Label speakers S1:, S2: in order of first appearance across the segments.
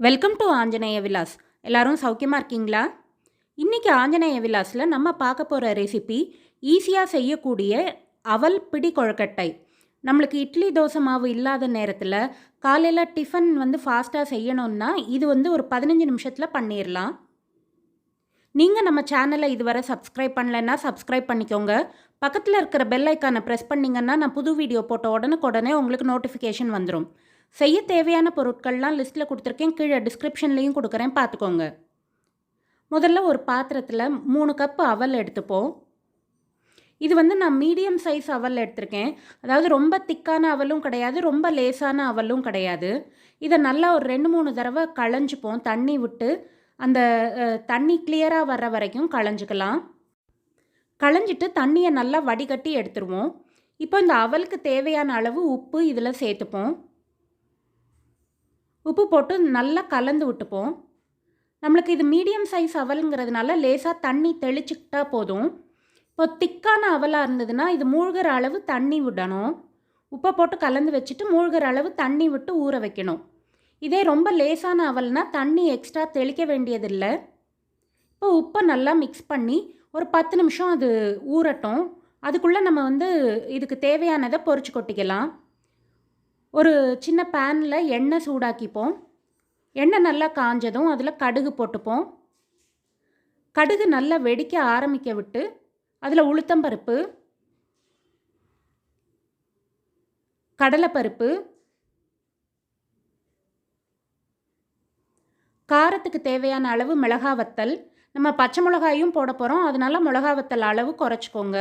S1: Welcome to Anjaneya Vilas. எல்லாரும் சௌக்கியமாக இருக்கீங்களா? இன்றைக்கி ஆஞ்சநேய விலாஸில் நம்ம பார்க்க போகிற ரெசிபி ஈஸியாக செய்யக்கூடிய அவல் பிடி கொழுக்கட்டை. நம்மளுக்கு இட்லி தோசை மாவு இல்லாத நேரத்தில் காலையில் டிஃபன் ஃபாஸ்ட்டாக செய்யணுன்னா இது ஒரு 15 நிமிஷத்தில் பண்ணிடலாம். நீங்கள் நம்ம சேனலை இதுவரை சப்ஸ்கிரைப் பண்ணலைன்னா சப்ஸ்கிரைப் பண்ணிக்கோங்க. பக்கத்தில் இருக்கிற பெல் ஐக்கானை ப்ரெஸ் பண்ணிங்கன்னா நான் புது வீடியோ போட்ட உடனே உங்களுக்கு நோட்டிஃபிகேஷன் வந்துடும். செய்ய தேவையான பொருட்கள்லாம் லிஸ்ட்டில் கொடுத்துருக்கேன், கீழே டிஸ்கிரிப்ஷன்லேயும் கொடுக்குறேன், பார்த்துக்கோங்க. முதல்ல ஒரு பாத்திரத்தில் 3 கப் அவல் எடுத்துப்போம். இது நான் மீடியம் சைஸ் அவல் எடுத்திருக்கேன். அதாவது ரொம்ப திக்கான அவலும் கிடையாது, ரொம்ப லேசான அவலும் கிடையாது. இதை நல்லா ஒரு 2-3 தடவை களைஞ்சிப்போம். தண்ணி விட்டு அந்த தண்ணி கிளியராக வர்ற வரைக்கும் களைஞ்சிக்கலாம். களைஞ்சிட்டு தண்ணியை நல்லா வடிகட்டி எடுத்துருவோம். இப்போ இந்த அவலுக்கு தேவையான அளவு உப்பு இதில் சேர்த்துப்போம். உப்பு போட்டு நல்லா கலந்து விட்டுப்போம். நம்மளுக்கு இது மீடியம் சைஸ் அவலுங்கிறதுனால லேசாக தண்ணி தெளிச்சுக்கிட்டா போதும். இப்போ திக்கான அவலாக இருந்ததுன்னா இது மூழ்கிற அளவு தண்ணி விடணும். உப்பை போட்டு கலந்து வச்சுட்டு மூழ்கிற அளவு தண்ணி விட்டு ஊற வைக்கணும். இதே ரொம்ப லேசான அவல்னா தண்ணி எக்ஸ்ட்ரா தெளிக்க வேண்டியதில்லை. இப்போ உப்பை நல்லா மிக்ஸ் பண்ணி ஒரு 10 நிமிஷம் அது ஊறட்டும். அதுக்குள்ளே நம்ம இதுக்கு தேவையானதை பொரிச்சு கொட்டிக்கலாம். ஒரு சின்ன பேனில் எண்ணெய் சூடாக்கிப்போம். எண்ணெய் நல்லா காஞ்சதும் அதில் கடுகு போட்டுப்போம். கடுகு நல்லா வெடிக்க ஆரம்பிக்க விட்டு அதில் உளுத்தம்பருப்பு, கடலைப்பருப்பு, காரத்துக்கு தேவையான அளவு மிளகா வத்தல். நம்ம பச்சை மிளகாயும் போட போகிறோம், அதனால் மிளகா வத்தல் அளவு குறைச்சிக்கோங்க.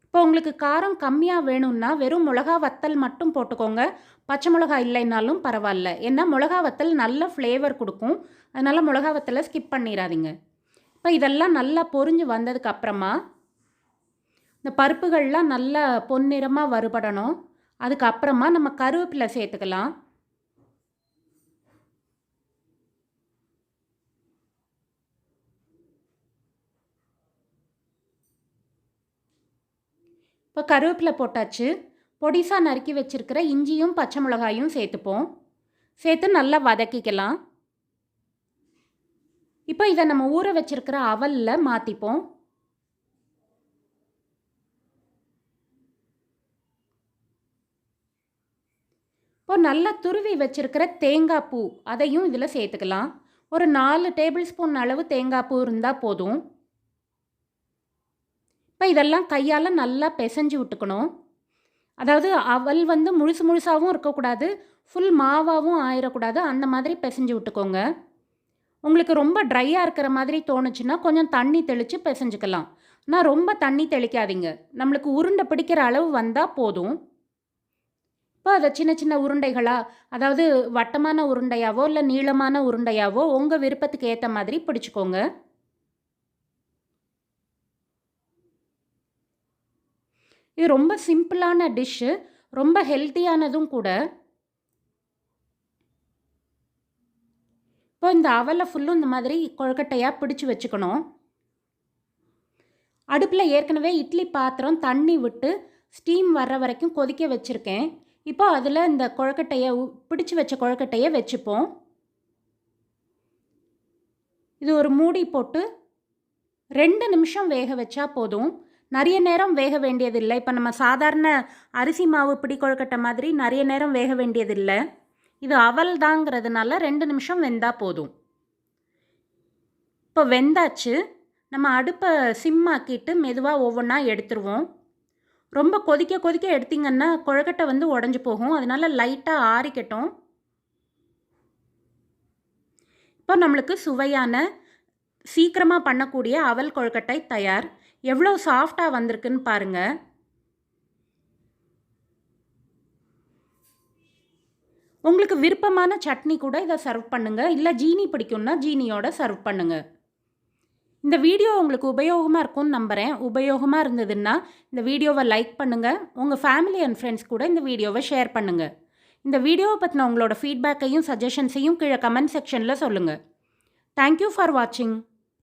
S1: இப்போ உங்களுக்கு காரம் கம்மியாக வேணும்னா வெறும் மிளகா வத்தல் மட்டும் போட்டுக்கோங்க. பச்சை மிளகா இல்லைன்னாலும் பரவாயில்ல, ஏன்னா மிளகா வத்தல் நல்ல ஃப்ளேவர் கொடுக்கும். அதனால் மிளகா வத்தலை ஸ்கிப் பண்ணிடாதீங்க. இப்போ இதெல்லாம் நல்லா பொரிஞ்சு வந்ததுக்கு அப்புறமா இந்த பருப்புகள்லாம் நல்லா பொன்னிறமாக வறுபடணும். அதுக்கப்புறமா நம்ம கருவேப்பிலை சேர்த்துக்கலாம். இப்போ கருவேப்பிலை போட்டாச்சு. பொடிசாக நறுக்கி வச்சுருக்கிற இஞ்சியும் பச்சை மிளகாயும் சேர்த்துப்போம். சேர்த்து நல்லா வதக்கிக்கலாம். இப்போ இதை நம்ம ஊற வச்சுருக்கிற அவலில் மாற்றிப்போம். இப்போ நல்லா துருவி வச்சுருக்கிற தேங்காய் பூ அதையும் இதில் சேர்த்துக்கலாம். ஒரு 4 டேபிள் ஸ்பூன் அளவு தேங்காய் பூ இருந்தால் போதும். இப்போ இதெல்லாம் கையால் நல்லா பிசைஞ்சு விட்டுக்கணும். அதாவது அவல் முழுசாகவும் இருக்கக்கூடாது, ஃபுல் மாவாகவும் ஆயிடக்கூடாது. அந்த மாதிரி பிசைஞ்சு விட்டுக்கோங்க. உங்களுக்கு ரொம்ப ட்ரையாக இருக்கிற மாதிரி தோணுச்சுன்னா கொஞ்சம் தண்ணி தெளித்து பிசைஞ்சுக்கலாம். ஆனால் ரொம்ப தண்ணி தெளிக்காதீங்க. நம்மளுக்கு உருண்டை பிடிக்கிற அளவு வந்தால் போதும். இப்போ அதை சின்ன சின்ன உருண்டைகளாக, அதாவது வட்டமான உருண்டையாவோ இல்லை நீளமான உருண்டையாவோ உங்கள் விருப்பத்துக்கு ஏற்ற மாதிரி பிடிச்சிக்கோங்க. இது ரொம்ப சிம்பிளான டிஷ்ஷு, ரொம்ப ஹெல்த்தியானதும் கூட. இப்போ இந்த அவலை ஃபுல்லும் இந்த மாதிரி கொழுக்கட்டையாக பிடிச்சி வச்சுக்கணும். அடுப்பில் ஏற்கனவே இட்லி பாத்திரம் தண்ணி விட்டு ஸ்டீம் வர்ற வரைக்கும் கொதிக்க வச்சுருக்கேன். இப்போ அதில் இந்த கொழுக்கட்டையை பிடிச்சி வச்ச கொழுக்கட்டையை வச்சுப்போம். இது ஒரு மூடி போட்டு 2 நிமிஷம் வேக வச்சா போதும். நிறைய நேரம் வேக வேண்டியதில்லை. இப்போ நம்ம சாதாரண அரிசி மாவு பிடி கொழுக்கட்டை மாதிரி நிறைய நேரம் வேக வேண்டியதில்லை. இது அவல் தாங்கிறதுனால 2 நிமிஷம் வெந்தால் போதும். இப்போ வெந்தாச்சு. நம்ம அடுப்பை சிம்மாக்கிட்டு மெதுவாக ஒவ்வொன்றா எடுத்துருவோம். ரொம்ப கொதிக்க எடுத்திங்கன்னா கொழுக்கட்டை உடஞ்சி போகும். அதனால் லைட்டாக ஆறிக்கட்டும். இப்போ நம்மளுக்கு சுவையான சீக்கிரமாக பண்ணக்கூடிய அவல் கொழுக்கட்டை தயார். எவ்வளோ சாஃப்டாக வந்திருக்குன்னு பாருங்கள். உங்களுக்கு விருப்பமான சட்னி கூட இதை சர்வ் பண்ணுங்கள். இல்லை ஜீனி பிடிக்கும்னா ஜீனியோட சர்வ் பண்ணுங்கள். இந்த வீடியோ உங்களுக்கு உபயோகமாக இருக்கும்னு நம்புகிறேன். உபயோகமாக இருந்ததுன்னா இந்த வீடியோவை லைக் பண்ணுங்கள். உங்கள் ஃபேமிலி அண்ட் ஃப்ரெண்ட்ஸ் கூட இந்த வீடியோவை ஷேர் பண்ணுங்கள். இந்த வீடியோவை பற்றின உங்களோட ஃபீட்பேக்கையும் சஜஷன்ஸையும் கீழே கமெண்ட் செக்ஷனில் சொல்லுங்கள். தேங்க்யூ ஃபார் வாட்சிங்.